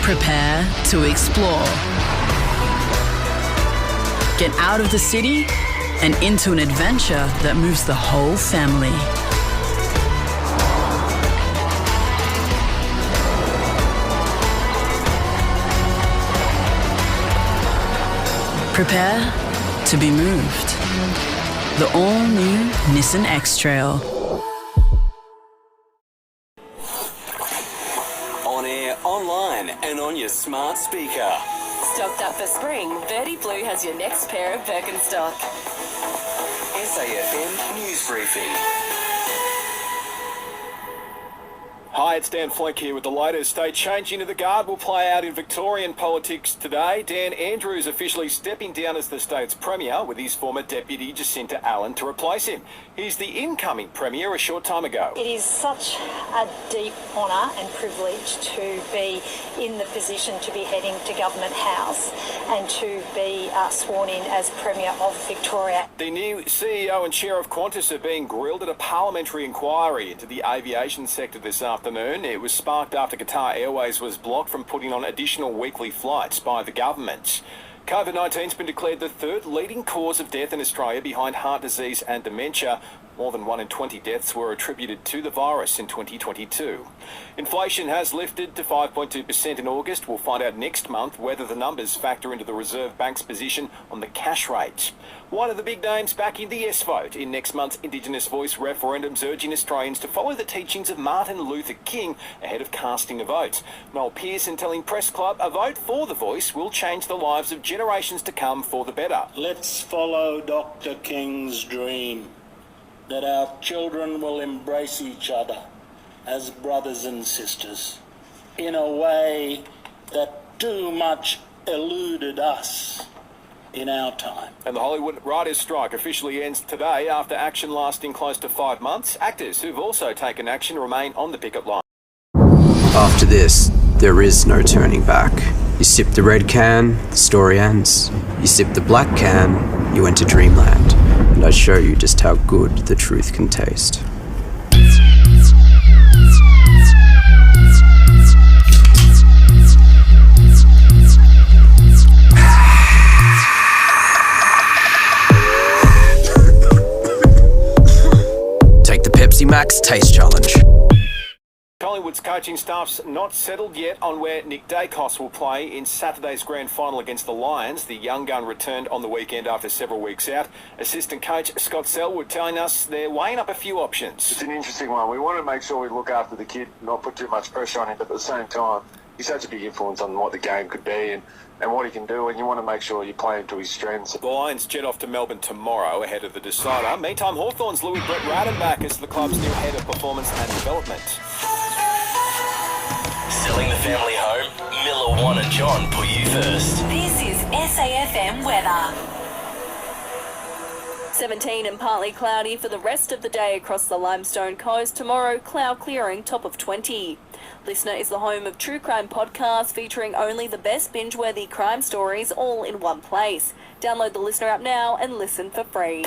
Prepare to explore. Get out of the city and into an adventure that moves the whole family. Prepare to be moved. The all-new Nissan X-Trail. On air, online, and on your smart speaker. Stocked up for spring, Verdi Blue has your next pair of Birkenstock. SAFM News Briefing. Hi, it's Dan Flake here with the latest. A change into the guard will play out in Victorian politics today. Dan Andrews officially stepping down as the state's Premier with his former deputy Jacinta Allen to replace him. He's the incoming Premier a short time ago. It is such a deep honour and privilege to be in the position to be heading to Government House and to be sworn in as Premier of Victoria. The new CEO and Chair of Qantas are being grilled at a parliamentary inquiry into the aviation sector this afternoon. It was sparked after Qatar Airways was blocked from putting on additional weekly flights by the government. COVID-19 has been declared the third leading cause of death in Australia behind heart disease and dementia. More than 1 in 20 deaths were attributed to the virus in 2022. Inflation has lifted to 5.2% in August. We'll find out next month whether the numbers factor into the Reserve Bank's position on the cash rate. One of the big names backing the yes vote in next month's Indigenous Voice referendums, urging Australians to follow the teachings of Martin Luther King ahead of casting a vote. Noel Pearson telling Press Club a vote for the Voice will change the lives of generations to come for the better. Let's follow Dr. King's dream that our children will embrace each other as brothers and sisters in a way that too much eluded us in our time. And the Hollywood writers' strike officially ends today after action lasting close to 5 months. Actors who've also taken action remain on the picket line. After this, there is no turning back. You sip the red can, the story ends. You sip the black can, you enter dreamland. And I show you just how good the truth can taste. Take the Pepsi Max Taste Challenge. Collingwood's coaching staff's not settled yet on where Nick Dacos will play in Saturday's grand final against the Lions. The young gun returned on the weekend after several weeks out. Assistant coach Scott Selwood telling us they're weighing up a few options. It's an interesting one. We want to make sure we look after the kid, not put too much pressure on him, but at the same time, he's such a big influence on what the game could be and what he can do, and you want to make sure you play him to his strengths. The Lions jet off to Melbourne tomorrow ahead of the decider. Meantime, Hawthorn's Louis Brett Radenbach is the club's new head of performance and development. Selling the family home? Miller, Juan and John put you first. This is SAFM weather. 17 and partly cloudy for the rest of the day across the Limestone coast. Tomorrow, cloud clearing, top of 20. Listener is the home of true crime podcasts featuring only the best binge-worthy crime stories all in one place. Download the Listener app now and listen for free.